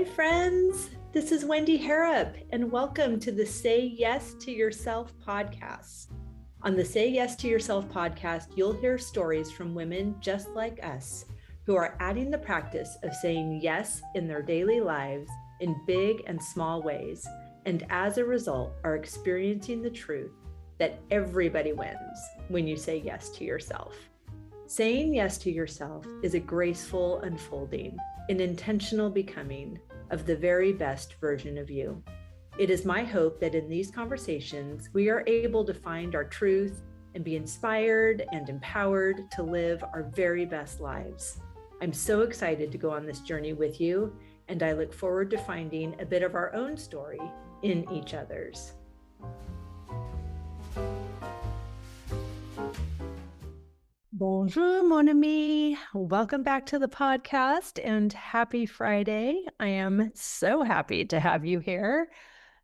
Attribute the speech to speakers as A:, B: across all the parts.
A: Hi, friends. This is Wendy Harrop, and welcome to the Say Yes to Yourself podcast. On the Say Yes to Yourself podcast, you'll hear stories from women just like us who are adding the practice of saying yes in their daily lives in big and small ways, and as a result, are experiencing the truth that everybody wins when you say yes to yourself. Saying yes to yourself is a graceful unfolding, an intentional becoming of the very best version of you. It is my hope that in these conversations, we are able to find our truth and be inspired and empowered to live our very best lives. I'm so excited to go on this journey with you, and I look forward to finding a bit of our own story in each other's. Bonjour, mon ami. Welcome back to the podcast and happy Friday. I am so happy to have you here.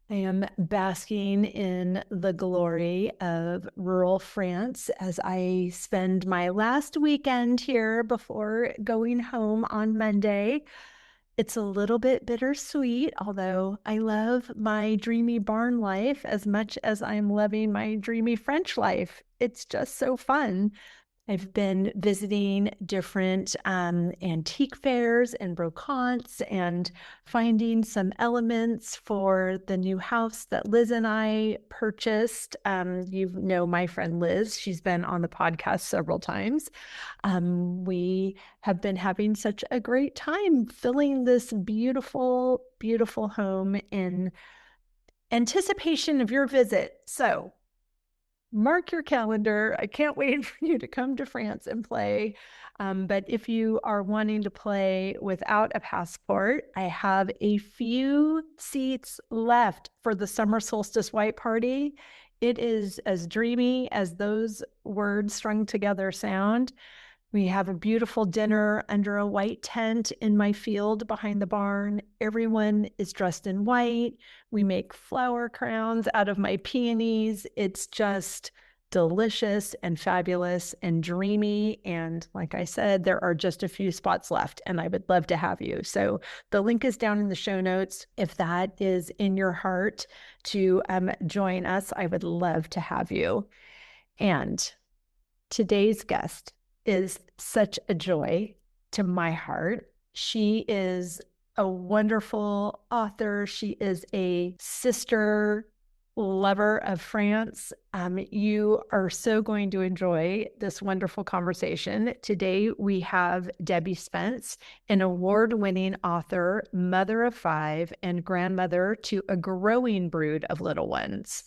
A: I am basking in the glory of rural France as I spend my last weekend here before going home on Monday. It's a little bit bittersweet, although I love my dreamy barn life as much as I'm loving my dreamy French life. It's just so fun. I've been visiting different antique fairs and brocantes and finding some elements for the new house that Liz and I purchased. You know my friend Liz. She's been on the podcast several times. We have been having such a great time filling this beautiful, beautiful home in anticipation of your visit. So mark your calendar. I can't wait for you to come to France and play. But if you are wanting to play without a passport, I have a few seats left for the Summer Solstice White Party. It is as dreamy as those words strung together sound. We have a beautiful dinner under a white tent in my field behind the barn. Everyone is dressed in white. We make flower crowns out of my peonies. It's just delicious and fabulous and dreamy. And like I said, there are just a few spots left, and I would love to have you. So the link is down in the show notes. If that is in your heart to join us, I would love to have you. And today's guest is such a joy to my heart. She is a wonderful author. She is a sister lover of France. You are so going to enjoy this wonderful conversation. Today, we have Debbie Spence, an award-winning author, mother of 5, and grandmother to a growing brood of little ones.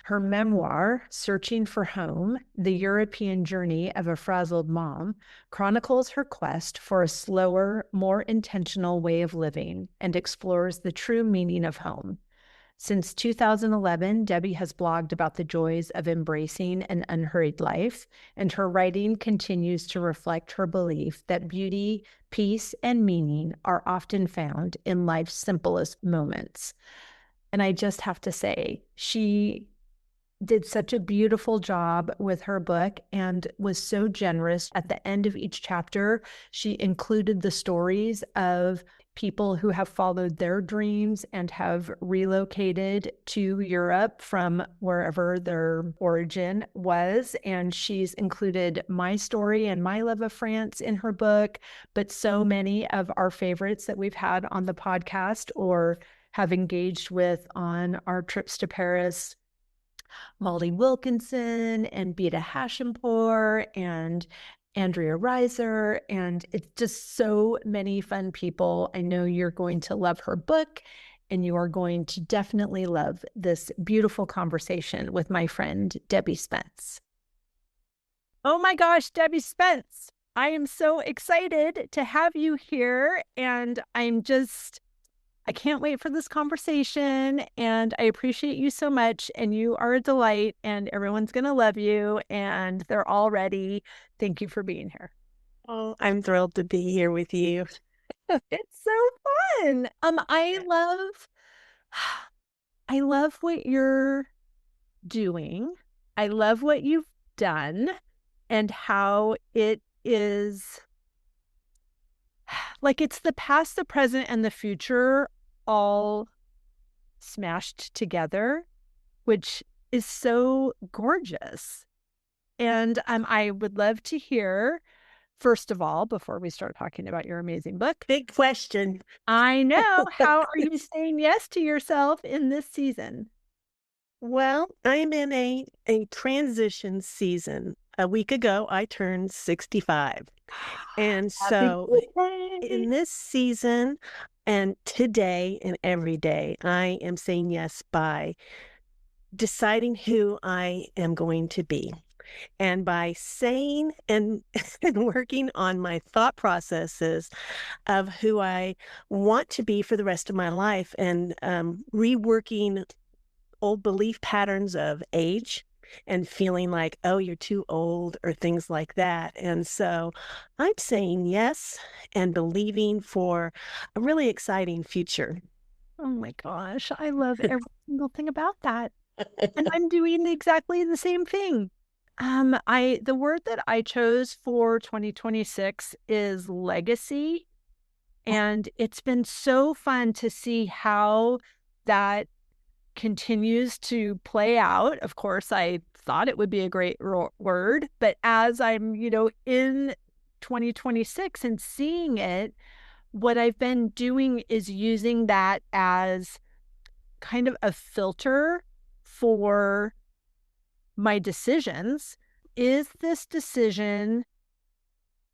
A: Her memoir, Searching for Home, The European Journey of a Frazzled Mom, chronicles her quest for a slower, more intentional way of living and explores the true meaning of home. Since 2011, Debbie has blogged about the joys of embracing an unhurried life, and her writing continues to reflect her belief that beauty, peace, and meaning are often found in life's simplest moments. And I just have to say, she did such a beautiful job with her book and was so generous. At the end of each chapter, she included the stories of people who have followed their dreams and have relocated to Europe from wherever their origin was. And she's included my story and my love of France in her book, but so many of our favorites that we've had on the podcast or have engaged with on our trips to Paris. Molly Wilkinson and Beta Hashimpour and Andrea Reiser, and it's just so many fun people. I know you're going to love her book, and you are going to definitely love this beautiful conversation with my friend, Debbie Spence. Oh my gosh, Debbie Spence, I am so excited to have you here, and I can't wait for this conversation, and I appreciate you so much, and you are a delight, and everyone's going to love you, and they're all ready. Thank you for being here.
B: Oh, I'm thrilled to be here with you.
A: It's so fun. I love what you're doing. I love what you've done and how it is like it's the past, the present, and the future all smashed together, which is so gorgeous. And I would love to hear, first of all, before we start talking about your amazing book.
B: Big question.
A: I know. How are you saying yes to yourself in this season?
B: Well, I'm in a transition season. A week ago, I turned 65. And
A: Happy
B: so
A: birthday.
B: in this season and today and every day, I am saying yes by deciding who I am going to be. And by saying and, and working on my thought processes of who I want to be for the rest of my life and reworking old belief patterns of age and feeling like, oh, you're too old or things like that. And so I'm saying yes and believing for a really exciting future.
A: Oh my gosh, I love every single thing about that. And I'm doing exactly the same thing. The word that I chose for 2026 is legacy. And it's been so fun to see how that continues to play out. Of course, I thought it would be a great word, but as I'm, in 2026 and seeing it, what I've been doing is using that as kind of a filter for my decisions. Is this decision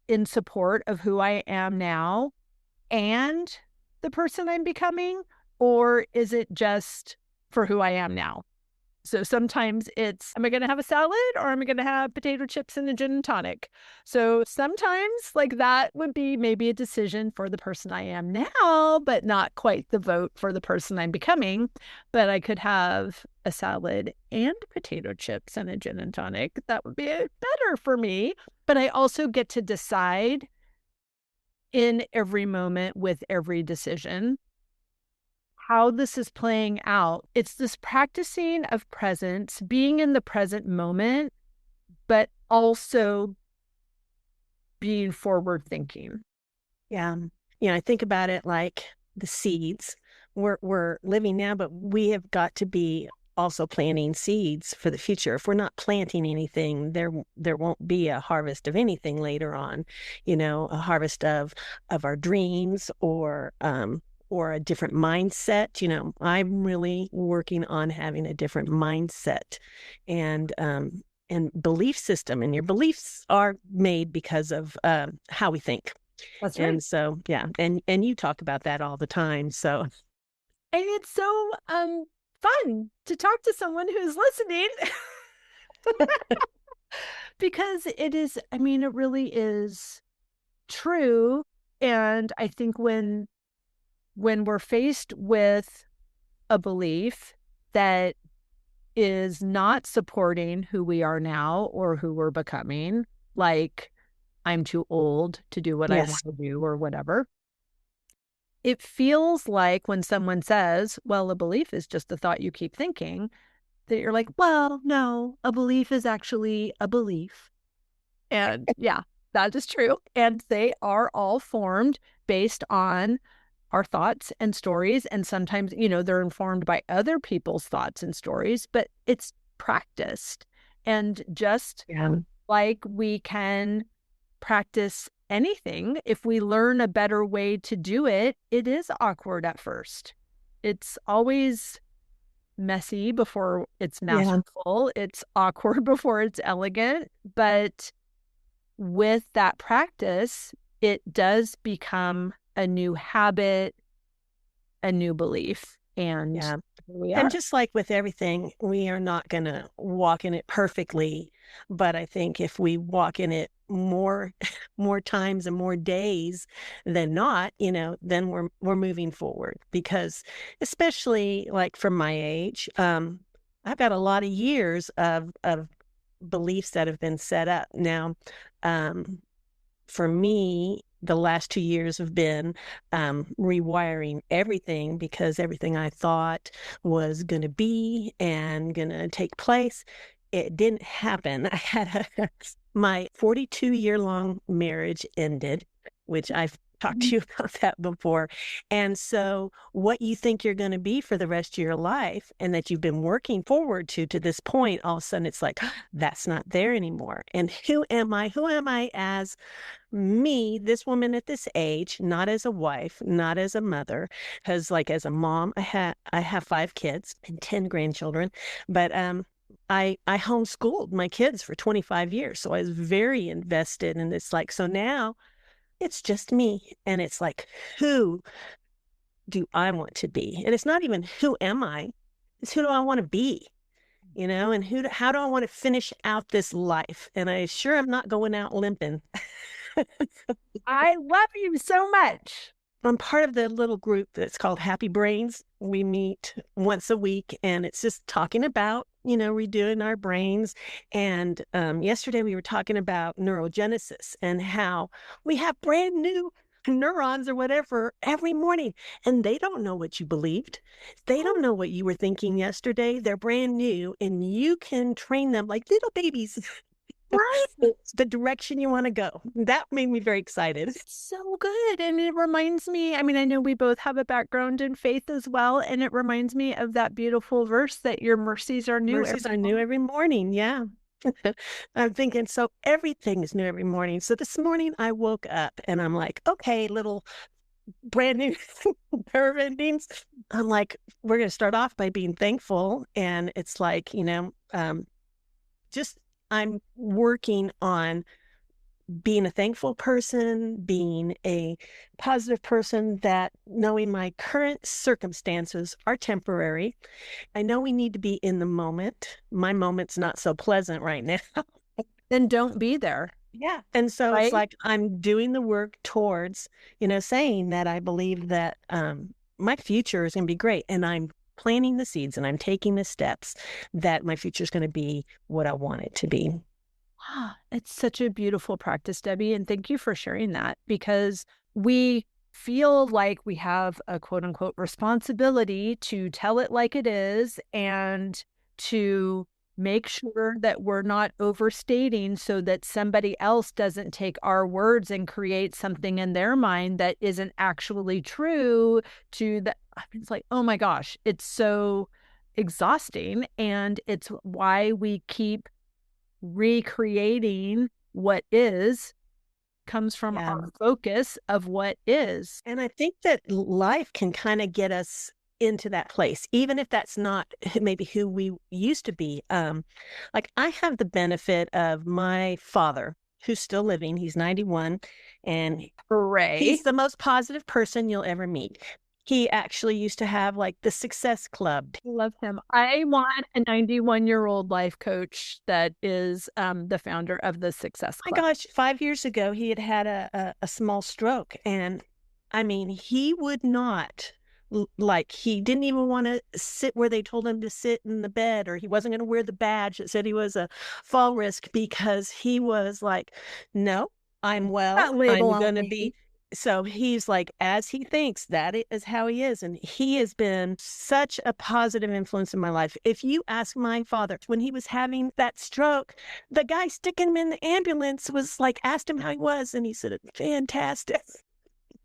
A: in support of who I am now and the person I'm becoming, or is it just for who I am now? So sometimes it's, am I going to have a salad or am I going to have potato chips and a gin and tonic? So sometimes like that would be maybe a decision for the person I am now, but not quite the vote for the person I'm becoming. But I could have a salad and potato chips and a gin and tonic. That would be better for me. But I also get to decide in every moment with every decision how this is playing out. It's this practicing of presence, being in the present moment, but also being forward thinking.
B: Yeah. I think about it like the seeds. We're living now, but we have got to be also planting seeds for the future. If we're not planting anything, there won't be a harvest of anything later on, a harvest of our dreams or a different mindset. I'm really working on having a different mindset and belief system. And your beliefs are made because of how we think.
A: That's right.
B: And so, yeah, and you talk about that all the time. So,
A: And it's so fun to talk to someone who's listening because it is, it really is true. And I think when we're faced with a belief that is not supporting who we are now or who we're becoming, like I'm too old to do what I
B: yes,
A: want to do or whatever, it feels like when someone says, well, a belief is just the thought you keep thinking, that you're like, well, no, a belief is actually a belief. And yeah, that is true. And they are all formed based on our thoughts and stories. And sometimes, they're informed by other people's thoughts and stories, but it's practiced. And just
B: yeah,
A: like we can practice anything, if we learn a better way to do it, it is awkward at first. It's always messy before it's
B: yeah,
A: masterful. It's awkward before it's elegant. But with that practice, it does become a new habit, a new belief. And
B: yeah.
A: here we
B: And
A: are.
B: just like with everything, we are not going to walk in it perfectly, but I think if we walk in it more more times and more days than not, then we're moving forward because especially like from my age, I've got a lot of years of beliefs that have been set up. Now, for me, the last 2 years have been rewiring everything because everything I thought was going to be and going to take place, it didn't happen. I had my 42-year-long marriage ended, which talked to you about that before. And so what you think you're going to be for the rest of your life and that you've been working forward to this point, all of a sudden it's like, that's not there anymore. And who am I? Who am I as me, this woman at this age, not as a wife, not as a mother, because like as a mom, I have 5 kids and 10 grandchildren, but I homeschooled my kids for 25 years. So I was very invested. And it's like, so now it's just me. And it's like, who do I want to be? And it's not even who am I? It's who do I want to be? And how do I want to finish out this life? And I sure am not going out limping.
A: I love you so much.
B: I'm part of the little group that's called Happy Brains. We meet once a week and it's just talking about, redoing our brains. And yesterday we were talking about neurogenesis and how we have brand new neurons or whatever every morning. And they don't know what you believed. They don't know what you were thinking yesterday. They're brand new and you can train them like little babies. Right. It's the direction you want to go. That made me very excited.
A: It's so good. And it reminds me, I mean, I know we both have a background in faith as well. And it reminds me of that beautiful verse that your mercies are new.
B: Mercies are new every morning. Yeah. I'm thinking, so everything is new every morning. So this morning I woke up and I'm like, okay, little brand new nerve endings. I'm like, we're going to start off by being thankful. And it's like, just I'm working on being a thankful person, being a positive person, that knowing my current circumstances are temporary. I know we need to be in the moment. My moment's not so pleasant right now.
A: Then don't be there.
B: Yeah. And so It's like I'm doing the work towards, saying that I believe that my future is going to be great. And I'm planting the seeds and I'm taking the steps that my future is going to be what I want it to be.
A: It's such a beautiful practice, Debbie. And thank you for sharing that, because we feel like we have a quote unquote responsibility to tell it like it is and to make sure that we're not overstating so that somebody else doesn't take our words and create something in their mind that isn't actually true to the. It's like, oh my gosh, it's so exhausting. And it's why we keep recreating what is, comes from our focus of what is.
B: And I think that life can kind of get us into that place, even if that's not maybe who we used to be. Like I have the benefit of my father, who's still living. He's 91, and
A: hooray,
B: he's the most positive person you'll ever meet. He actually used to have like the Success Club.
A: I love him. I want a 91-year-old life coach that is the founder of the Success Club.
B: My gosh, 5 years ago, he had a small stroke. And I mean, he would not, like, he didn't even want to sit where they told him to sit in the bed, or he wasn't going to wear the badge that said he was a fall risk, because he was like, no, I'm well. I'm going to be. So he's like, as he thinks, that is how he is. And he has been such a positive influence in my life. If you ask my father, when he was having that stroke, the guy sticking him in the ambulance was like, asked him how he was. And he said, fantastic.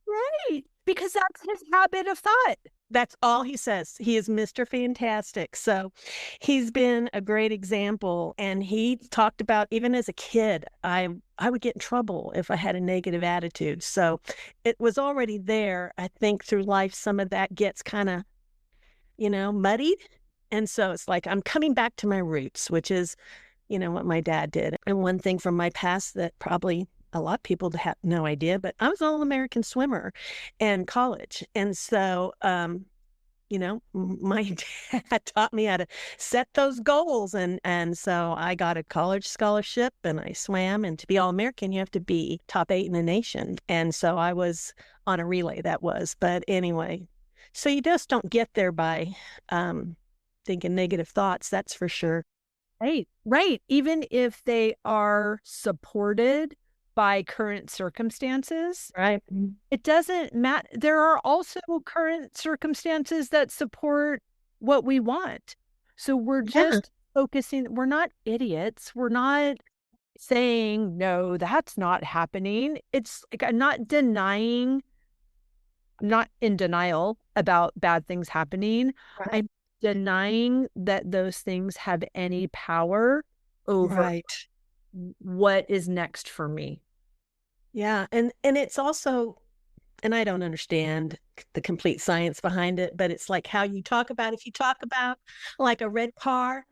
A: Right. Because that's his habit of thought.
B: That's all he says. He is Mr. Fantastic. So he's been a great example. And he talked about, even as a kid, I would get in trouble if I had a negative attitude. So it was already there. I think through life, some of that gets kind of, muddied. And so it's like, I'm coming back to my roots, which is, what my dad did. And one thing from my past that probably a lot of people have no idea, but I was an All-American swimmer in college. And so, my dad taught me how to set those goals. And so I got a college scholarship and I swam. And to be All-American, you have to be top 8 in the nation. And so I was on a relay, that was. But anyway, so you just don't get there by thinking negative thoughts, that's for sure.
A: Right. Even if they are supported by current circumstances,
B: right?
A: It doesn't matter. There are also current circumstances that support what we want. So we're just focusing. We're not idiots. We're not saying, no, that's not happening. It's like I'm not denying, I'm not in denial about bad things happening.
B: Right.
A: I'm denying that those things have any power over
B: Right.
A: what is next for me.
B: Yeah. And it's also, and I don't understand the complete science behind it, but it's like how you talk about, if you talk about like a red car,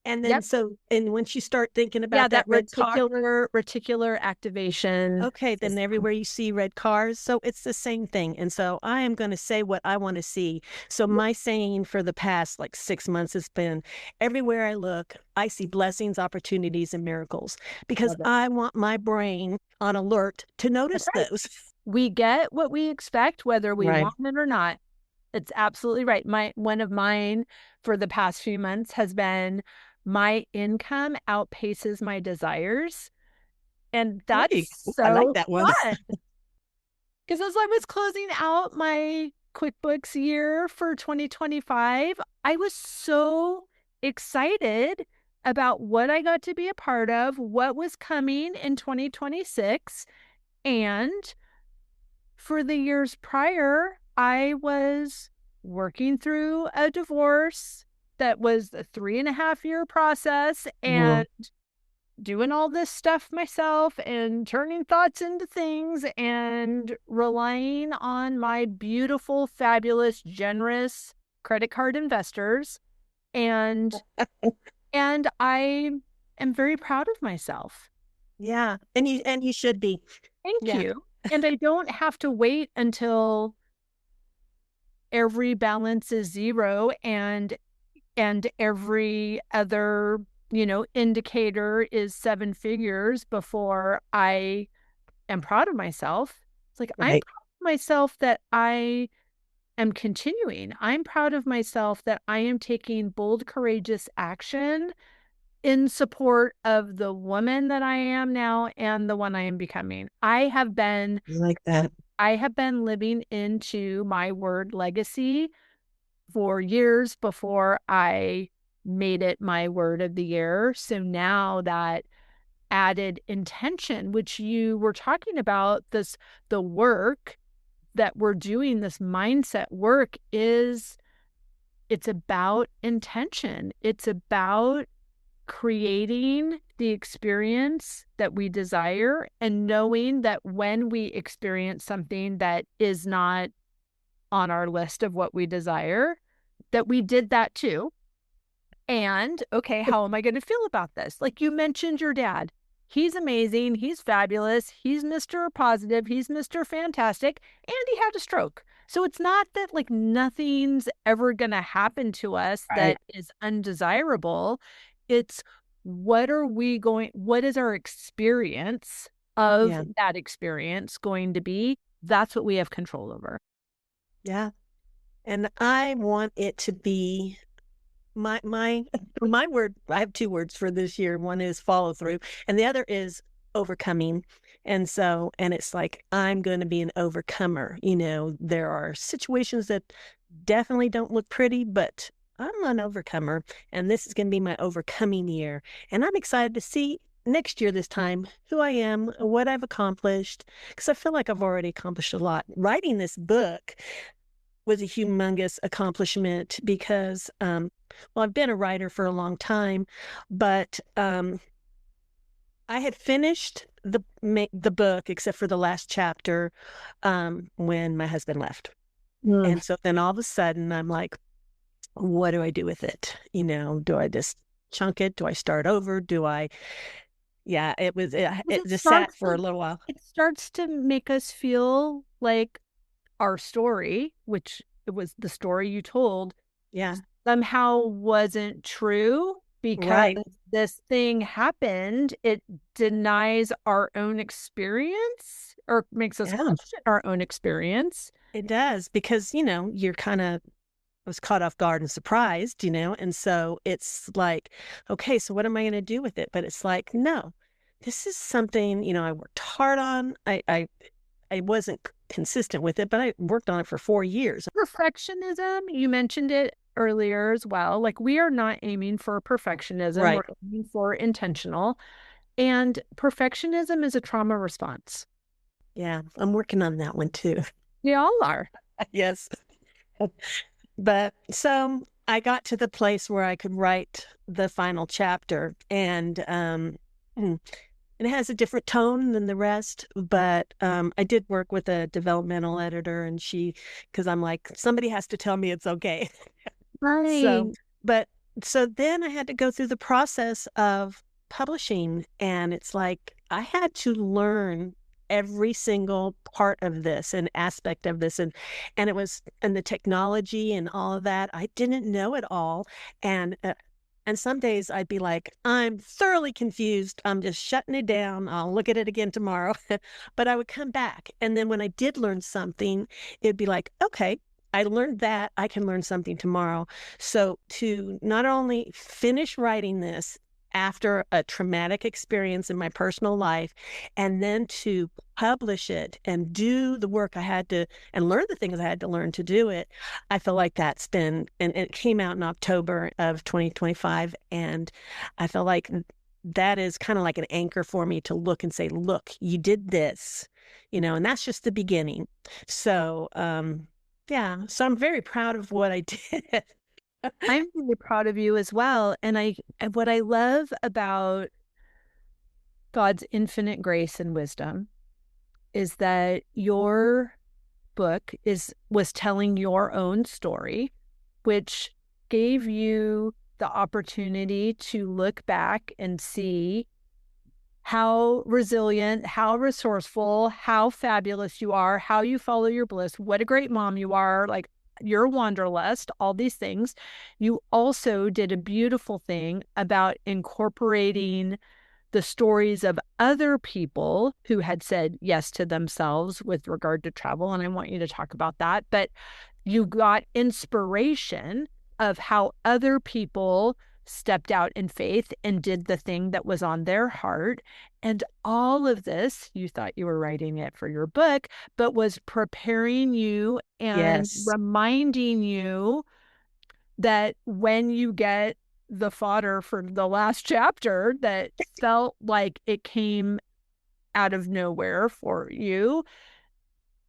B: and then
A: Yep.
B: so, and once you start thinking
A: Yeah,
B: about that
A: that
B: red car,
A: reticular activation
B: okay, then
A: system.
B: everywhere you see red cars. So it's the same thing. And so I am going to say what I want to see. So my saying for the past like 6 months has been everywhere I look, I see blessings, opportunities, and miracles because
A: Love it.
B: I want my brain on alert to
A: That's
B: notice
A: right.
B: those.
A: We get what we expect, whether we
B: Right.
A: want it or not. It's absolutely right. One of mine for the past few months has been my income outpaces my desires. And
B: Hey,
A: that's
B: I like
A: so
B: that one.
A: fun. Because as I was closing out my QuickBooks year for 2025, I was so excited about what I got to be a part of, what was coming in 2026. And for the years prior, I was working through a divorce that was a 3.5 year process
B: Mhm.
A: and doing all this stuff myself and turning thoughts into things and relying on my beautiful, fabulous, generous credit card investors. And I am very proud of myself.
B: Yeah. And you should be.
A: Thank
B: Yeah.
A: you. And I don't have to wait until every balance is zero and every other, indicator is 7 figures before I am proud of myself. It's like I'm
B: Right.
A: proud of myself that I am continuing. I'm proud of myself that I am taking bold, courageous action in support of the woman that I am now and the one I am becoming.
B: I like that.
A: I have been living into my word legacy for years before I made it my word of the year. So now that added intention, which you were talking about, the work that we're doing, this mindset work it's about intention. It's about creating the experience that we desire and knowing that when we experience something that is not on our list of what we desire, that we did that too. And okay, how am I going to feel about this? Like you mentioned your dad. He's amazing. He's fabulous. He's Mr. Positive. He's Mr. Fantastic. And he had a stroke. So it's not that like nothing's ever going to happen to us
B: Right.
A: that is undesirable. It's what is our experience of
B: Yeah.
A: that experience going to be? That's what we have control over.
B: Yeah. And I want it to be my my word. I have two words for this year. One is follow through, and the other is overcoming. And so, and it's like I'm going to be an overcomer. There are situations that definitely don't look pretty, but I'm an overcomer, and this is going to be my overcoming year. And I'm excited to see next year this time who I am, what I've accomplished, because I feel like I've already accomplished a lot. Writing this book was a humongous accomplishment because, well, I've been a writer for a long time, but I had finished the book except for the last chapter when my husband left.
A: Mm.
B: And so then all of a sudden I'm like, what do I do with it? Do I just chunk it? Do I start over? Yeah, it just sat for a little while.
A: It starts to make us feel like our story, which it was the story you told,
B: Yeah,
A: somehow wasn't true because
B: right.
A: this thing happened. It denies our own experience or makes us
B: Yeah,
A: question our own experience.
B: it does because, you're kind of was caught off guard and surprised, and so it's like, okay, so what am I going to do with it? But it's like, no, this is something, I worked hard on. I wasn't consistent with it, but I worked on it for 4 years.
A: Perfectionism, you mentioned it earlier as well. Like we are not aiming for perfectionism,
B: Right.
A: we're aiming for intentional. And perfectionism is a trauma response.
B: Yeah, I'm working on that one too.
A: We all are.
B: Yes. But so I got to the place where I could write the final chapter, and it has a different tone than the rest. But I did work with a developmental editor, and because I'm like, somebody has to tell me it's okay.
A: Right.
B: So, but so then I had to go through the process of publishing, and it's like I had to learn every single part of this and aspect of this, and it was, and the technology and all of that. I didn't know it all, and some days I'd be like, I'm thoroughly confused. I'm just shutting it down. I'll look at it again tomorrow. But I would come back, and then when I did learn something, it'd be like, okay, I learned that. I can learn something tomorrow. So to not only finish writing this after a traumatic experience in my personal life, and then to publish it and do the work I had to, and learn the things I had to learn to do it, I feel like that's been, and it came out in October of 2025. And I feel like that is kind of like an anchor for me to look and say, look, you did this, and that's just the beginning. So, yeah, so I'm very proud of what I did.
A: I'm really proud of you as well. And what I love about God's infinite grace and wisdom is that your book was telling your own story, which gave you the opportunity to look back and see how resilient, how resourceful, how fabulous you are, how you follow your bliss, what a great mom you are, like your wanderlust, all these things. You also did a beautiful thing about incorporating the stories of other people who had said yes to themselves with regard to travel. And I want you to talk about that. But you got inspiration of how other people stepped out in faith and did the thing that was on their heart. And all of this, you thought you were writing it for your book, but was preparing you and
B: Yes.
A: reminding you that when you get the fodder for the last chapter that felt like it came out of nowhere for you,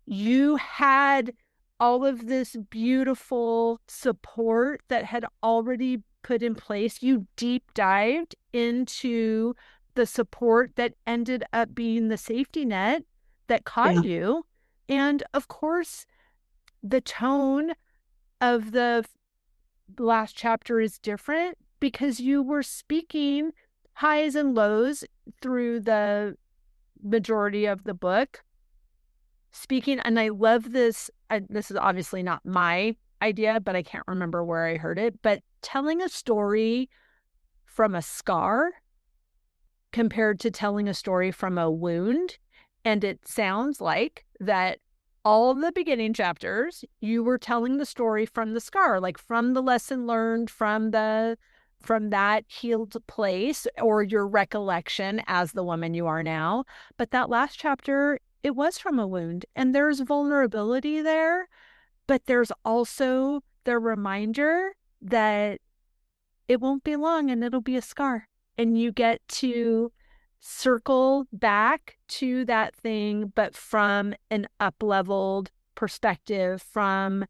A: you had all of this beautiful support that had already put in place. You deep dived into the support that ended up being the safety net that caught
B: Yeah.
A: you. And of course, the tone of the last chapter is different because you were speaking highs and lows through the majority of the book. Speaking, and I love this. This is obviously not my idea, but I can't remember where I heard it. But telling a story from a scar compared to telling a story from a wound. And it sounds like that all the beginning chapters, you were telling the story from the scar, like from the lesson learned, from that healed place, or your recollection as the woman you are now. But that last chapter, it was from a wound, and there's vulnerability there, but there's also the reminder that it won't be long and it'll be a scar. And you get to circle back to that thing, but from an up-leveled perspective, from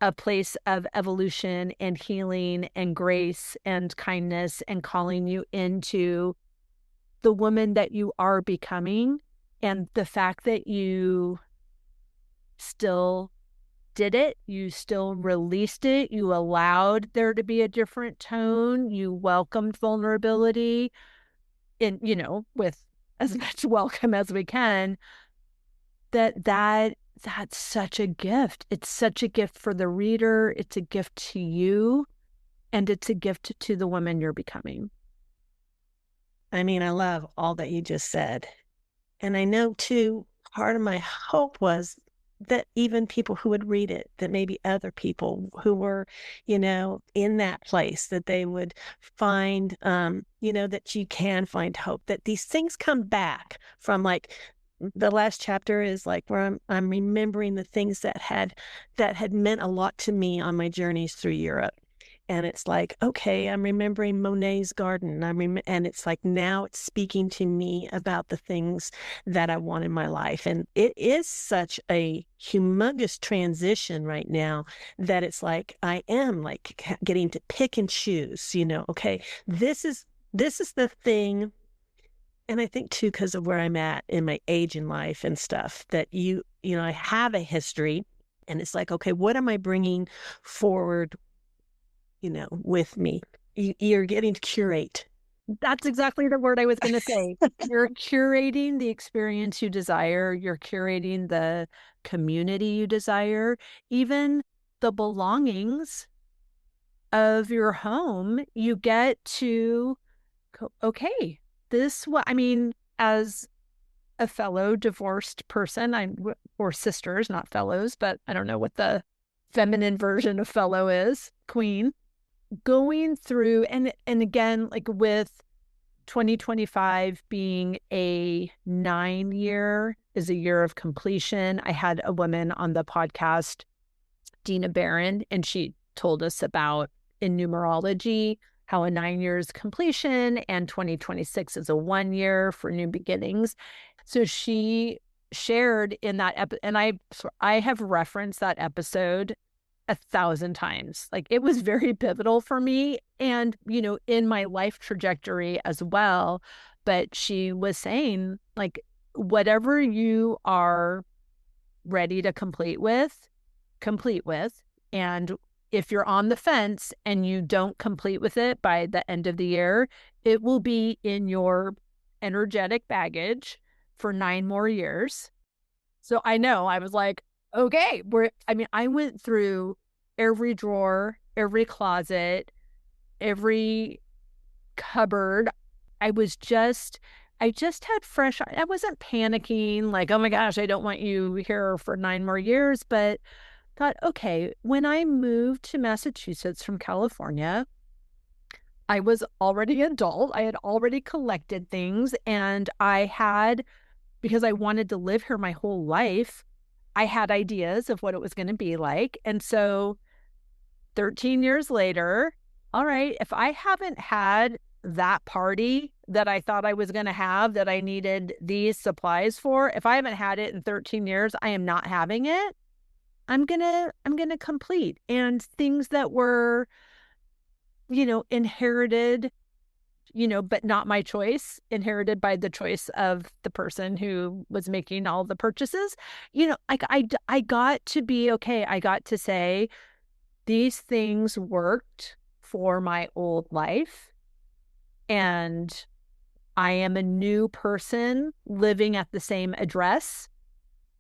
A: a place of evolution and healing and grace and kindness, and calling you into the woman that you are becoming. And the fact that you still did it, you still released it, you allowed there to be a different tone, you welcomed vulnerability in, with as much welcome as we can, that's such a gift. It's such a gift for the reader, it's a gift to you, and it's a gift to the woman you're becoming.
B: I mean, I love all that you just said. And I know too, part of my hope was that even people who would read it, that maybe other people who were, in that place, that they would find, that you can find hope, that these things come back from, like, the last chapter is like where I'm remembering the things that had meant a lot to me on my journeys through Europe. and it's like, okay, I'm remembering Monet's garden. And it's like, now it's speaking to me about the things that I want in my life. And it is such a humongous transition right now that it's like, I am like getting to pick and choose, okay, this is the thing. And I think too, because of where I'm at in my age in life and stuff, that I have a history, and it's like, okay, what am I bringing forward, with me? You're getting to curate.
A: That's exactly the word I was going to say. You're curating the experience you desire. You're curating the community you desire, even the belongings of your home. You get to, okay, as a fellow divorced person, or sisters, not fellows, but I don't know what the feminine version of fellow is, queen, going through, and again, like with 2025 being a 9-year is a year of completion. I had a woman on the podcast, Dina Barron, and she told us about, in numerology, how a 9 years completion and 2026 is a 1 year for new beginnings. So she shared in that and I have referenced that episode 1,000 times. Like, it was very pivotal for me and, in my life trajectory as well. But she was saying, like, whatever you are ready to complete with. And if you're on the fence and you don't complete with it by the end of the year, it will be in your energetic baggage for 9 more years. So I know, I was like, okay, I went through every drawer, every closet, every cupboard. I just had fresh, I wasn't panicking like, oh my gosh, I don't want you here for 9 more years, but thought, okay, when I moved to Massachusetts from California, I was already adult. I had already collected things, and because I wanted to live here my whole life, I had ideas of what it was going to be like. And so 13 years later, all right, if I haven't had that party that I thought I was going to have, that I needed these supplies for, if I haven't had it in 13 years, I am not having it. I'm going to complete. And things that were, inherited, but not my choice, inherited by the choice of the person who was making all the purchases, like I got to be okay. I got to say, these things worked for my old life, and I am a new person living at the same address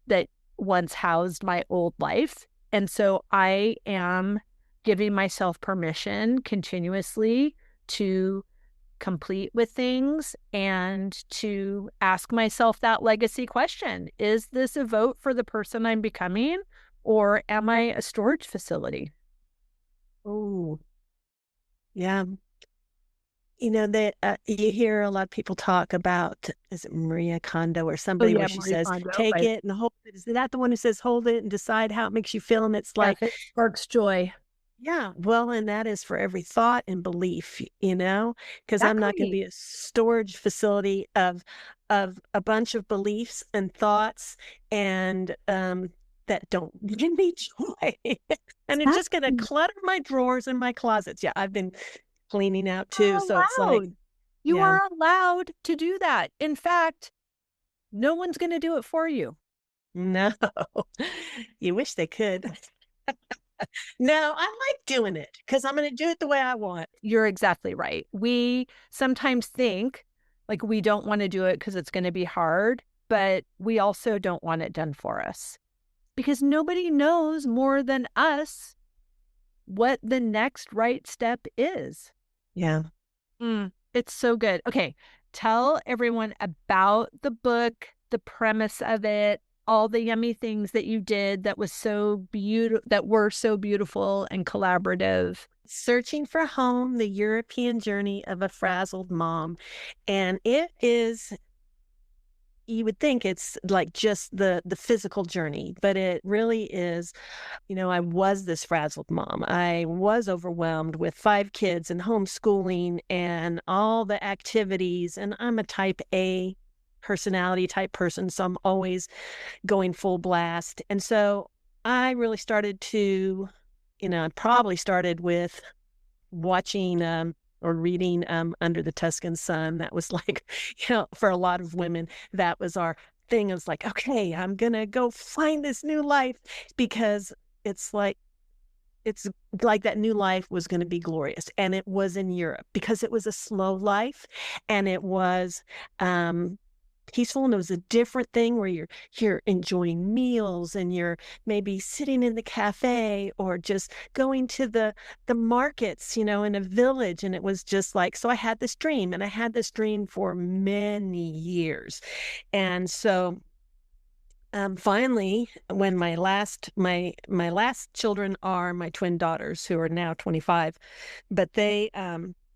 A: that once housed my old life. And so I am giving myself permission continuously to complete with things and to ask myself that legacy question. Is this a vote for the person I'm becoming, or am I a storage facility?
B: Oh, yeah. That you hear a lot of people talk about, is it Maria Kondo or somebody, where she
A: Marie
B: says,
A: Kondo,
B: take
A: right?
B: it and hold it. Is that the one who says, hold it and decide how it makes you feel? And it's like,
A: Yes, it sparks joy.
B: yeah, well, and that is for every thought and belief, because I'm not going to
A: Exactly.
B: be a storage facility of a bunch of beliefs and thoughts, and that don't give me joy. And it's just going to
A: Exactly.
B: clutter my drawers and my closets. Yeah, I've been cleaning out
A: You are
B: too, so it's like,
A: allowed. You
B: yeah,
A: are allowed to do that. In fact, no one's going to do it for you.
B: no. You wish they could. No, I like doing it because I'm going to do it the way I want.
A: You're exactly right. We sometimes think like we don't want to do it because it's going to be hard, but we also don't want it done for us, because nobody knows more than us what the next right step is.
B: Yeah.
A: It's so good. Okay, tell everyone about the book, the premise of it, all the yummy things that you did that was so beautiful, that were so beautiful and collaborative.
B: Searching for Home, the European Journey of a Frazzled Mom. And it is you would think it's like just the physical journey, but it really is. I was this frazzled mom. I was overwhelmed with 5 kids and homeschooling and all the activities. And I'm a type A personality type person, so I'm always going full blast. And so I really started to, I probably started with watching or reading Under the Tuscan Sun. That was like, for a lot of women, that was our thing. It was like, okay, I'm going to go find this new life, because it's like that new life was going to be glorious. And it was in Europe, because it was a slow life, and it was peaceful, and it was a different thing where you're enjoying meals, and you're maybe sitting in the cafe or just going to the markets, in a village. And it was just like, so I had this dream, and I had this dream for many years. And so finally, when my last children are my twin daughters, who are now 25, but they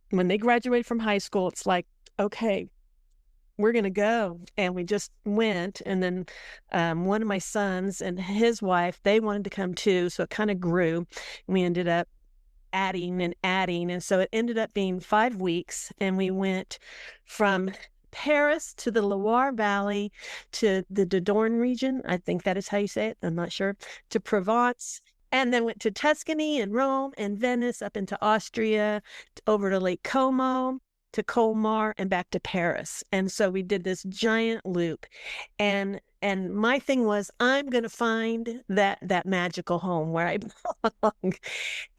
B: when they graduated from high school, it's like, okay, we're going to go. And we just went. And then one of my sons and his wife, they wanted to come too. So it kind of grew. We ended up adding and adding. And so it ended up being 5 weeks. And we went from Paris to the Loire Valley to the Dordogne region. I think that is how you say it. I'm not sure. To Provence. And then went to Tuscany and Rome and Venice, up into Austria, over to Lake Como, to Colmar, and back to Paris. And so we did this giant loop. And my thing was, I'm going to find that magical home where I belong.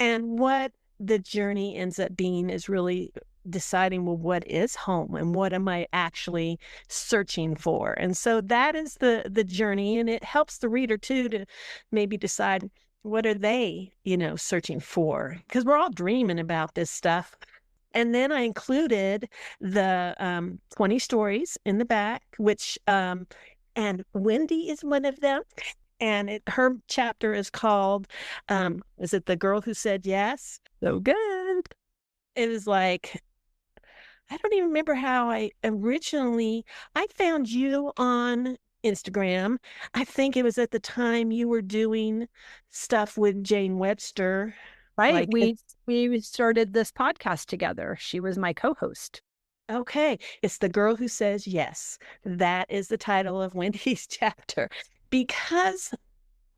B: And what the journey ends up being is really deciding, well, what is home, and what am I actually searching for? And so that is the journey. And it helps the reader too to maybe decide, what are they, searching for? Because we're all dreaming about this stuff. And then I included the 20 stories in the back, which, and Wendy is one of them. And her chapter is called, is it The Girl Who Said Yes? So good. It was like, I don't even remember how I found you on Instagram. I think it was at the time you were doing stuff with Jane Webster.
A: Right. We started this podcast together. She was my co-host.
B: Okay. It's The Girl Who Says Yes. That is the title of Wendy's chapter, because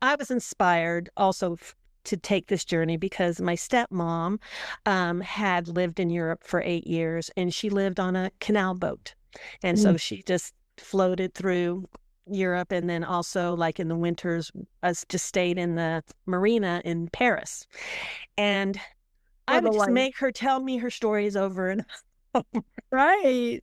B: I was inspired also to take this journey, because my stepmom had lived in Europe for 8 years, and she lived on a canal boat. And so she just floated through Europe, and then also, like in the winters, us just stayed in the marina in Paris. And I would just make her tell me her stories over and over.
A: Right.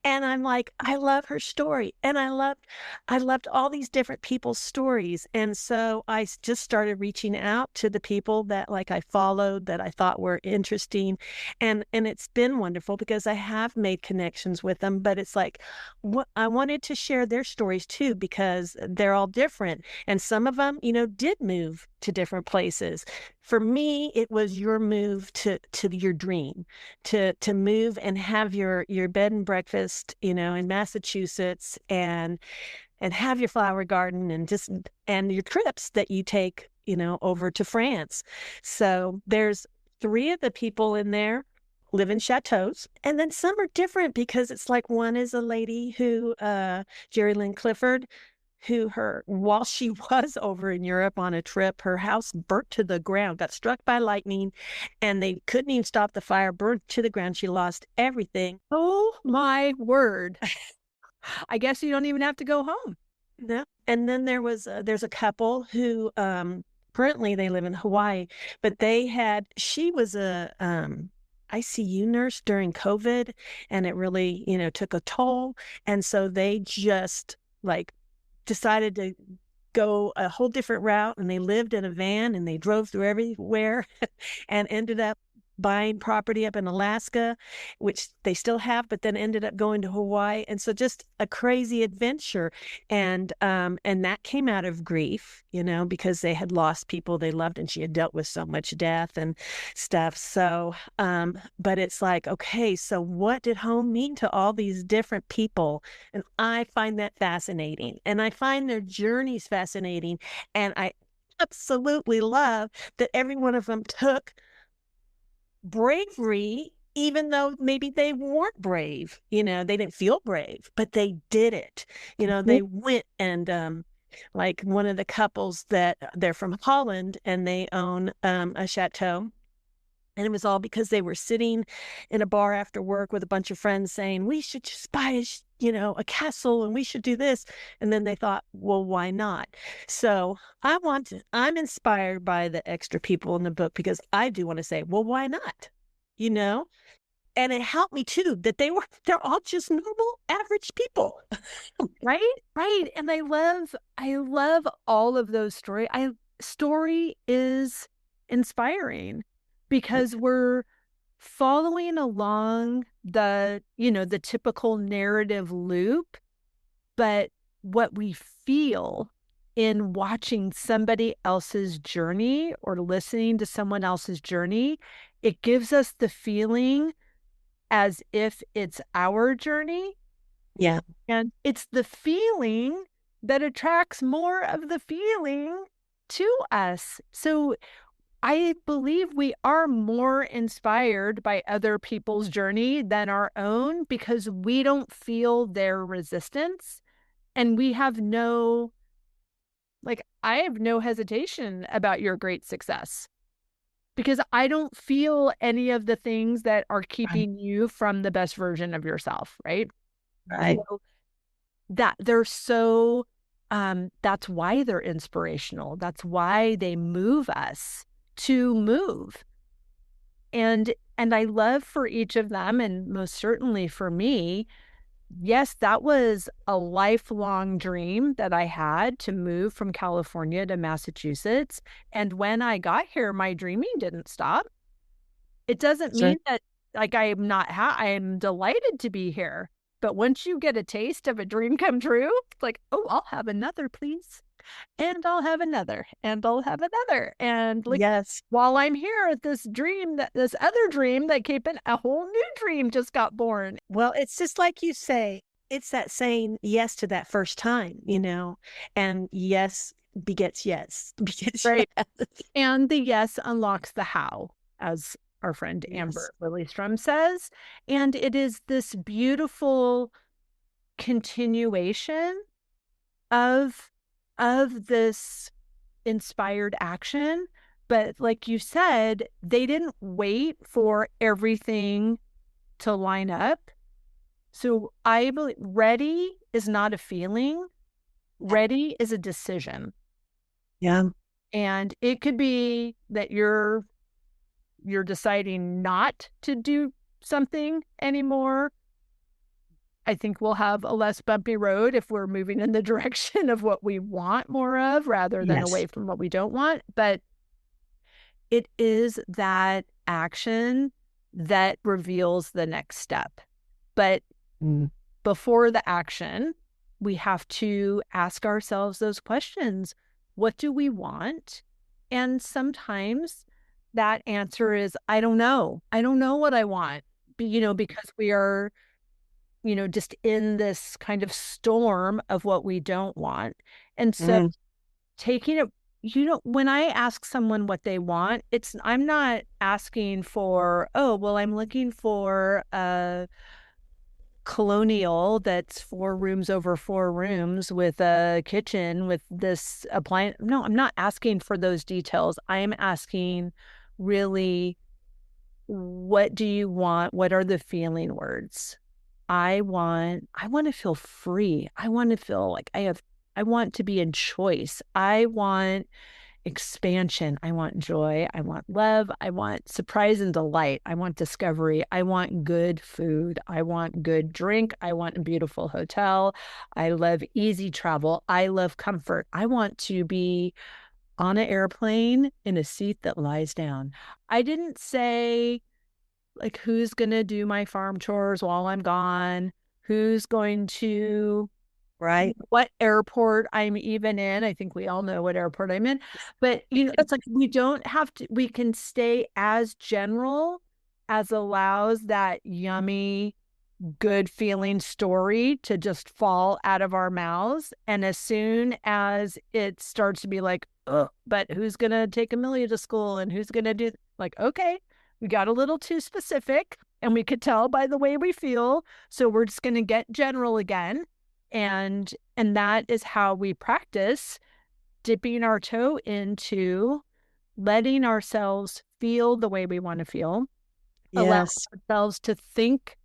B: And I'm like, I love her story. And I loved all these different people's stories. And so I just started reaching out to the people that like I followed, that I thought were interesting. And it's been wonderful, because I have made connections with them. But it's like, what I wanted to share their stories too, because they're all different. And some of them, did move to different places. For me, it was your move to your dream, to move and have your bed and breakfast, in Massachusetts, and have your flower garden, and your trips that you take, over to France. So there's 3 of the people in there live in chateaus, and then some are different, because it's like, one is a lady who, Jerry Lynn Clifford, who while she was over in Europe on a trip, her house burnt to the ground, got struck by lightning, and they couldn't even stop the fire, burnt to the ground. She lost everything.
A: Oh my word. I guess you don't even have to go home.
B: No. And then there's a couple who, currently they live in Hawaii, but she was a, ICU nurse during COVID, and it really, took a toll. And so they just decided to go a whole different route, and they lived in a van, and they drove through everywhere and ended up buying property up in Alaska, which they still have, but then ended up going to Hawaii. And so just a crazy adventure. And that came out of grief, because they had lost people they loved, and she had dealt with so much death and stuff. So, but it's like, okay, so what did home mean to all these different people? And I find that fascinating. And I find their journeys fascinating. And I absolutely love that every one of them took bravery, even though maybe they weren't brave, they didn't feel brave, but they did it. They went and like one of the couples that they're from Holland and they own a chateau. And it was all because they were sitting in a bar after work with a bunch of friends saying, we should just buy a castle and we should do this. And then they thought, well, why not? So I'm inspired by the extra people in the book because I do want to say, well, why not? And it helped me too that they're all just normal, average people.
A: Right. Right. And I love all of those stories. Story is inspiring because we're following along the typical narrative loop, but what we feel in watching somebody else's journey or listening to someone else's journey, it gives us the feeling as if it's our journey.
B: Yeah.
A: And it's the feeling that attracts more of the feeling to us. So I believe we are more inspired by other people's journey than our own because we don't feel their resistance. And we have I have no hesitation about your great success because I don't feel any of the things that are keeping you from the best version of yourself, right?
B: Right.
A: So that they're so, that's why they're inspirational. That's why they move us to move. And I love for each of them, and most certainly for me, yes, that was a lifelong dream that I had to move from California to Massachusetts. And when I got here, my dreaming didn't stop. It doesn't
B: Sure.
A: mean that I am not I am delighted to be here. But once you get a taste of a dream come true, it's like, oh, I'll have another, please. And I'll have another, and I'll have another. And
B: Yes.
A: while I'm here, this other dream that kept a whole new dream just got born.
B: Well, it's just like you say, it's that saying yes to that first time, and yes begets yes.
A: Right. And the yes unlocks the how, as our friend
B: Yes.
A: Amber Lillystrom says. And it is this beautiful continuation of this inspired action. But like you said, they didn't wait for everything to line up. So I believe ready is not a feeling. Ready is a decision.
B: Yeah.
A: And it could be that you're deciding not to do something anymore. I think we'll have a less bumpy road if we're moving in the direction of what we want more of rather than
B: Yes.
A: away from what we don't want. But it is that action that reveals the next step. But before the action, we have to ask ourselves those questions. What do we want? And sometimes that answer is, I don't know. I don't know what I want, because we are, just in this kind of storm of what we don't want. And so taking it, when I ask someone what they want, I'm not asking for, oh, well, I'm looking for a colonial that's 4 rooms over 4 rooms with a kitchen with this appliance. No, I'm not asking for those details. I'm asking really, what do you want? What are the feeling words? I want to feel free. I want to feel like I want to be in choice. I want expansion. I want joy. I want love. I want surprise and delight. I want discovery. I want good food. I want good drink. I want a beautiful hotel. I love easy travel. I love comfort. I want to be on an airplane in a seat that lies down. I didn't say, like, who's going to do my farm chores while I'm gone, who's going to,
B: Right.
A: what airport I'm even in. I think we all know what airport I'm in, but it's like, we don't have to, we can stay as general as allows that yummy, good feeling story to just fall out of our mouths. And as soon as it starts to be like, oh, but who's going to take Amelia to school and who's going to do, like, okay, we got a little too specific and we could tell by the way we feel. So we're just going to get general again. And that is how we practice dipping our toe into letting ourselves feel the way we want to feel, allow
B: Yes.
A: ourselves to think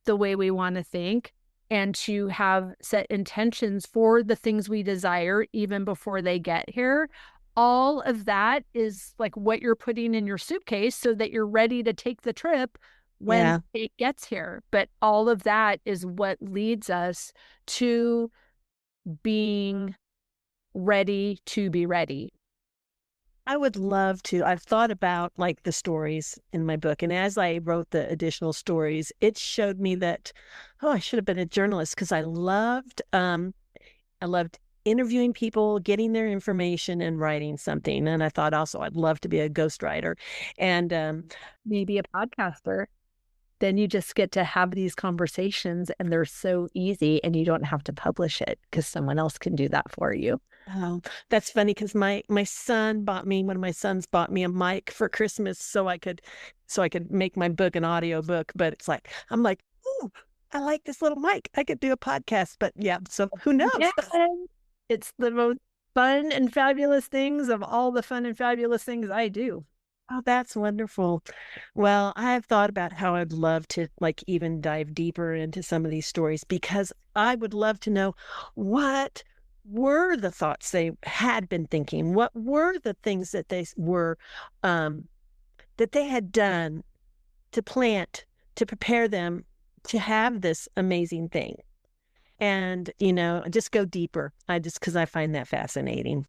A: the way we want to think, and to have set intentions for the things we desire even before they get here. All of that is like what you're putting in your suitcase so that you're ready to take the trip when
B: Yeah.
A: it gets here. But all of that is what leads us to being ready to be ready.
B: I would love to. I've thought about like the stories in my book. And as I wrote the additional stories, it showed me that, oh, I should have been a journalist because I loved interviewing people, getting their information and writing something. And I thought also I'd love to be a ghostwriter. And
A: Maybe a podcaster. Then you just get to have these conversations and they're so easy and you don't have to publish it because someone else can do that for you.
B: oh, that's funny because one of my sons bought me a mic for Christmas so I could make my book an audio book. But it's like I'm like, ooh, I like this little mic. I could do a podcast. But yeah, so who knows?
A: Yeah, it's the most fun and fabulous things of all the fun and fabulous things I do.
B: Oh, that's wonderful. Well, I've thought about how I'd love to like even dive deeper into some of these stories because I would love to know what were the thoughts they had been thinking? What were the things that that they had done to plant to prepare them to have this amazing thing? And, just go deeper. Because I find that fascinating.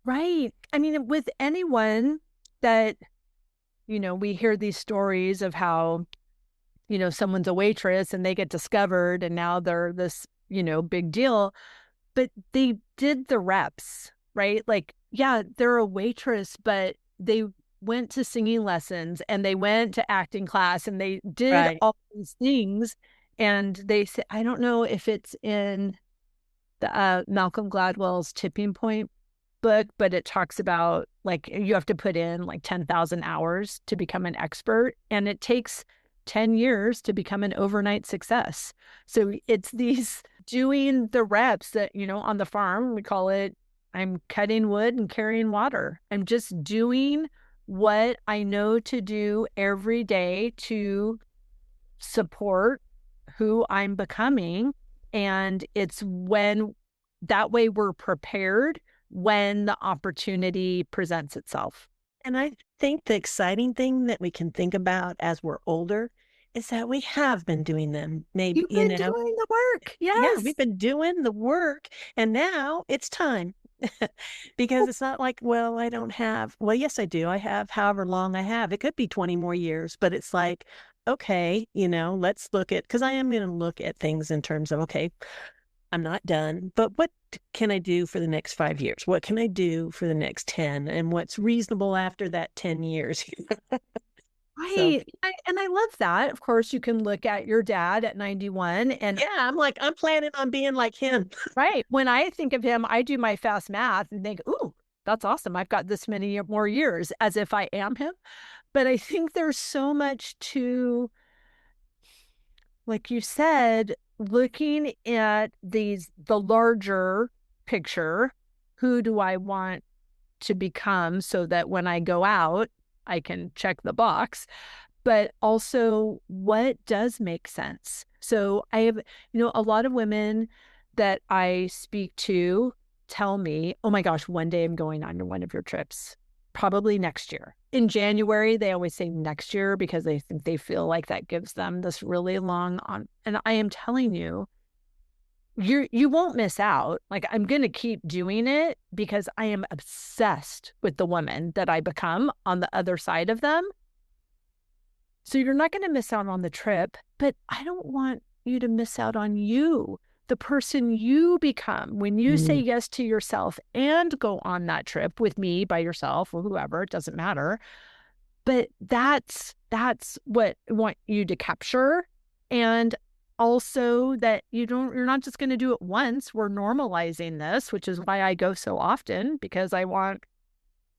A: Right. I mean, with anyone that, we hear these stories of how, someone's a waitress and they get discovered and now they're this, big deal, but they did the reps, right? Like, yeah, they're a waitress, but they went to singing lessons and they went to acting class and they did
B: Right.
A: all these things. And they say, I don't know if it's in the Malcolm Gladwell's Tipping Point book, but it talks about like you have to put in like 10,000 hours to become an expert, and it takes 10 years to become an overnight success. So it's these doing the reps that, on the farm, we call it, I'm cutting wood and carrying water. I'm just doing what I know to do every day to support who I'm becoming. And it's when that way we're prepared when the opportunity presents itself.
B: And I think the exciting thing that we can think about as we're older is that we have been doing them. Maybe,
A: You've been doing the work.
B: yeah,
A: Yes.
B: we've been doing the work and now it's time. Because it's not like, well, I don't have, well, yes, I do. I have however long I have. It could be 20 more years, but it's like, okay, let's look at, because I am going to look at things in terms of, okay, I'm not done, but what can I do for the next 5 years? What can I do for the next 10? And what's reasonable after that 10 years? So,
A: Right. And I love that. Of course, you can look at your dad at 91 and
B: yeah, I'm planning on being like him.
A: right. When I think of him, I do my fast math and think, ooh, that's awesome. I've got this many more years as if I am him. But I think there's so much to, like you said, looking at the larger picture. Who do I want to become so that when I go out, I can check the box, but also what does make sense. So I have, a lot of women that I speak to tell me, oh my gosh, one day I'm going on one of your trips, probably next year. In January, they always say next year because they think they feel like that gives them this really long on. And I am telling you, you won't miss out. Like, I'm going to keep doing it because I am obsessed with the woman that I become on the other side of them. So you're not going to miss out on the trip, but I don't want you to miss out on you, the person you become when you say yes to yourself and go on that trip with me, by yourself, or whoever, it doesn't matter. But that's what I want you to capture. And also that you're not just going to do it once. We're normalizing this, which is why I go so often, because I want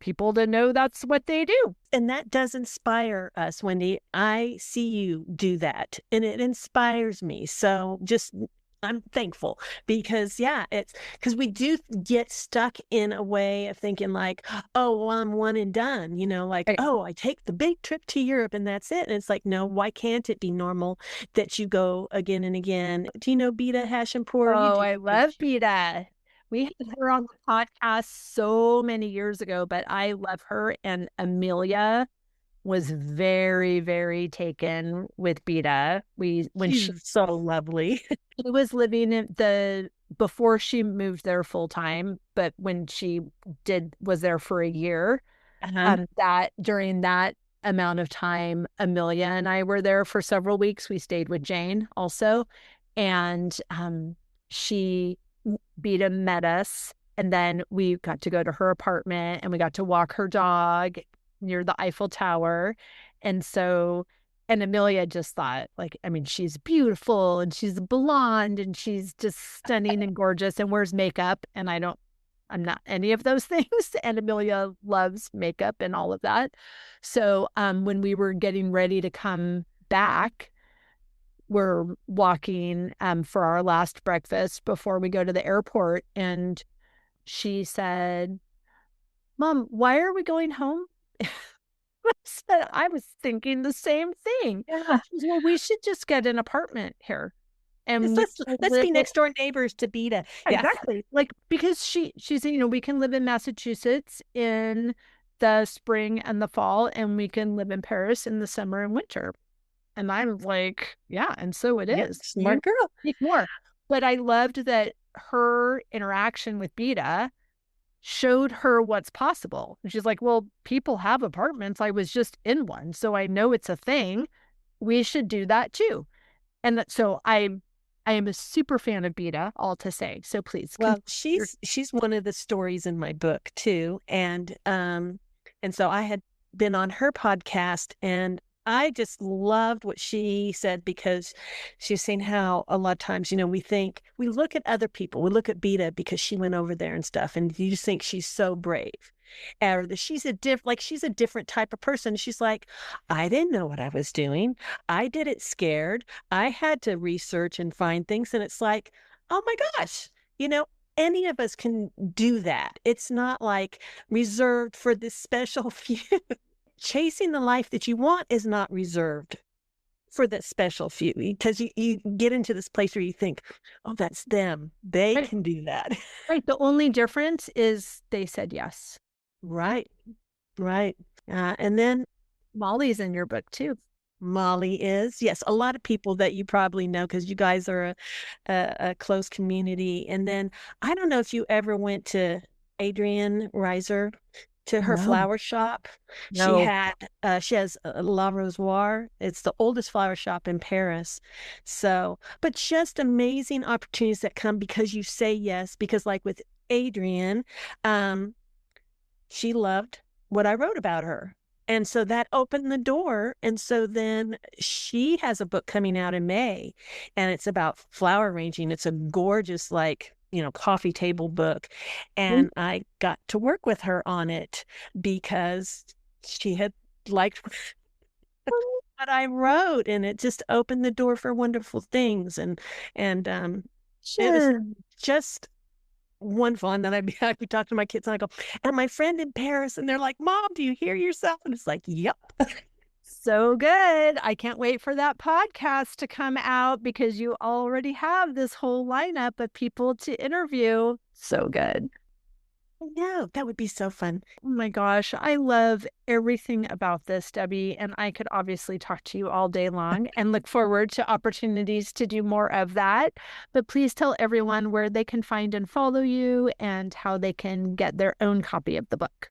A: people to know that's what they do.
B: And that does inspire us, Wendy. I see you do that, and it inspires me. So just, I'm thankful because, yeah, it's because we do get stuck in a way of thinking like, oh, well, I'm one and done, like,
A: Right.
B: oh, I take the big trip to Europe and that's it. And it's like, no, why can't it be normal that you go again and again? Do you know Beta Hashimpur?
A: Oh, I love Beta. We had her on the podcast so many years ago, but I love her. And Amelia was very, very taken with Beta.
B: She's so lovely.
A: She was living before she moved there full time, but when she was there for a year, that during that amount of time, Amelia and I were there for several weeks. We stayed with Jane also, and Beta met us, and then we got to go to her apartment and we got to walk her dog near the Eiffel Tower. And Amelia just thought, like, I mean, she's beautiful and she's blonde and she's just stunning and gorgeous and wears makeup. And I'm not any of those things. And Amelia loves makeup and all of that. So when we were getting ready to come back, we're walking for our last breakfast before we go to the airport. And she said, Mom, why are we going home? I was thinking the same thing.
B: Yeah.
A: She said, well, we should just get an apartment here. And
B: let's be next door neighbors to Beta.
A: Exactly. Yeah. Like, because she said, we can live in Massachusetts in the spring and the fall, and we can live in Paris in the summer and winter. And I'm like, yeah, and so it is.
B: Smart girl.
A: Speak more. But I loved that her interaction with Beta showed her what's possible. And she's like, well, people have apartments. I was just in one, so I know it's a thing. We should do that too. And so I am a super fan of Beta, all to say. So please.
B: Well, she's one of the stories in my book too. And so I had been on her podcast, and I just loved what she said, because she's saying how a lot of times, we look at other people, we look at Beta because she went over there and stuff, and you just think she's so brave, or that she's a different type of person. She's like, I didn't know what I was doing. I did it scared. I had to research and find things, and it's like, oh my gosh, any of us can do that. It's not like reserved for this special few. Chasing the life that you want is not reserved for that special few, because you get into this place where you think, oh, that's them. They can do that.
A: Right. The only difference is they said yes.
B: Right. And then
A: Molly's in your book too.
B: Molly is. Yes. A lot of people that you probably know, because you guys are a close community. And then I don't know if you ever went to Adrienne Reiser, to her flower shop. No. She has La Rosoir. It's the oldest flower shop in Paris. So, but just amazing opportunities that come because you say yes. Because like with Adrienne, she loved what I wrote about her. And so that opened the door. And so then she has a book coming out in May, and it's about flower arranging. It's a gorgeous, coffee table book. And I got to work with her on it because she had liked what I wrote, and it just opened the door for wonderful things. And It was just wonderful. And then I'd be talking to my kids, and I go, and my friend in Paris, and they're like, Mom, do you hear yourself? And it's like, yep.
A: So good. I can't wait for that podcast to come out, because you already have this whole lineup of people to interview. So good.
B: No, that would be so fun.
A: Oh my gosh, I love everything about this, Debbie, and I could obviously talk to you all day long and look forward to opportunities to do more of that. But please tell everyone where they can find and follow you and how they can get their own copy of the book.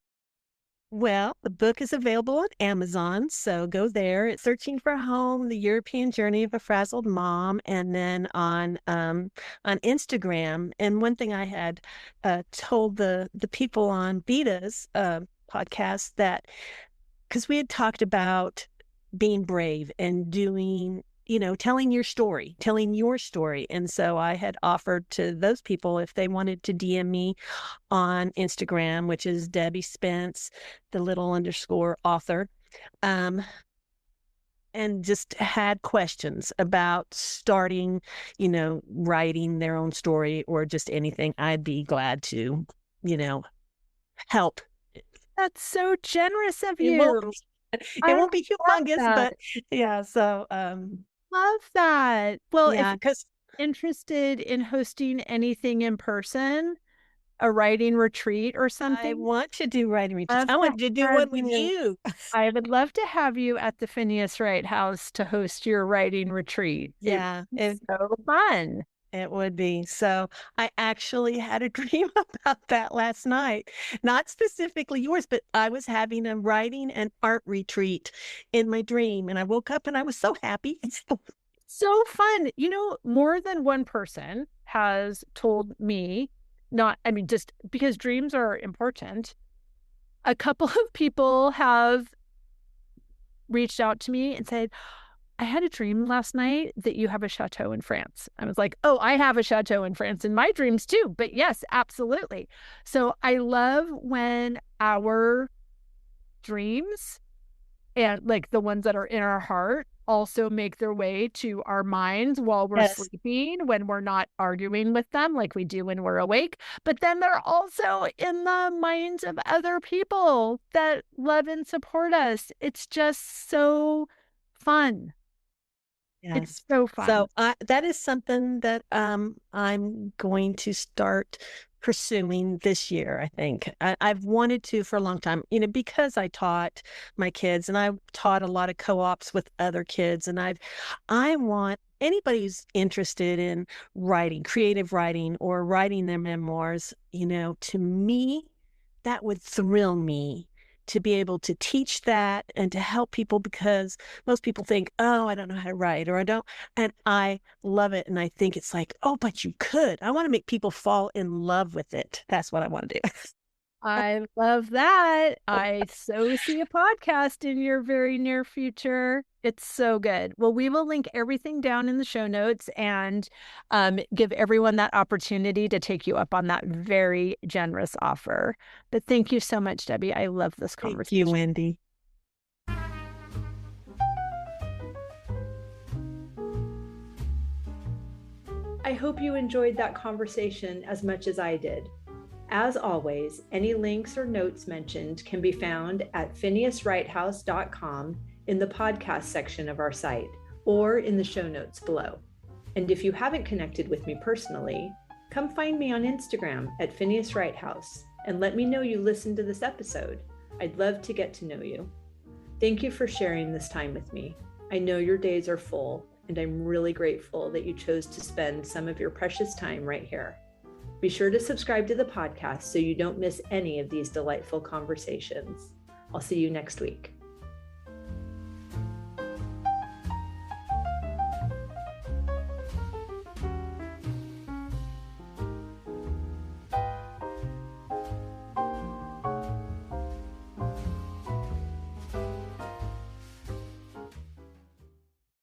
B: Well, the book is available on Amazon, so go there. It's Searching for Home: The European Journey of a Frazzled Mom, and then on Instagram. And one thing I had told the people on Vita's podcast, that because we had talked about being brave and doing, telling your story. And so I had offered to those people if they wanted to DM me on Instagram, which is Debbie Spence, the little underscore author, and just had questions about starting, writing their own story or just anything. I'd be glad to, help.
A: That's so generous of
B: It
A: you.
B: won't be humongous, but yeah. So,
A: love that. Well,
B: yeah,
A: if you're interested in hosting anything in person, a writing retreat or
B: I
A: something,
B: want to do writing retreats.
A: love
B: I want to do
A: have
B: one with you.
A: I would love to have you at the Phineas Wright House to host your writing retreat.
B: Yeah,
A: It's so fun.
B: it would be. So I actually had a dream about that last night. Not specifically yours, but I was having a writing and art retreat in my dream. And I woke up and I was so happy.
A: So fun. More than one person has told me, just because dreams are important. A couple of people have reached out to me and said, I had a dream last night that you have a chateau in France. I was like, oh, I have a chateau in France in my dreams too. But yes, absolutely. So I love when our dreams, and like the ones that are in our heart, also make their way to our minds while we're
B: Yes.
A: sleeping, when we're not arguing with them like we do when we're awake. But then they're also in the minds of other people that love and support us. It's just so fun. It's
B: Yes.
A: so fun.
B: So that is something that I'm going to start pursuing this year. I think I've wanted to for a long time, because I taught my kids and I taught a lot of co-ops with other kids, and I want anybody who's interested in writing, creative writing, or writing their memoirs, to me, that would thrill me to be able to teach that and to help people, because most people think, oh, I don't know how to write, or I don't. And I love it. And I think it's like, oh, but you could. I want to make people fall in love with it. That's what I want to do.
A: I love that. I so see a podcast in your very near future. It's so good. Well, we will link everything down in the show notes and give everyone that opportunity to take you up on that very generous offer. But thank you so much, Debbie. I love this conversation.
B: Thank you, Wendy.
A: I hope you enjoyed that conversation as much as I did. As always, any links or notes mentioned can be found at phineaswrighthouse.com in the podcast section of our site, or in the show notes below. And if you haven't connected with me personally, come find me on Instagram at Phineas Wright House and let me know you listened to this episode. I'd love to get to know you. Thank you for sharing this time with me. I know your days are full, and I'm really grateful that you chose to spend some of your precious time right here. Be sure to subscribe to the podcast so you don't miss any of these delightful conversations. I'll see you next week.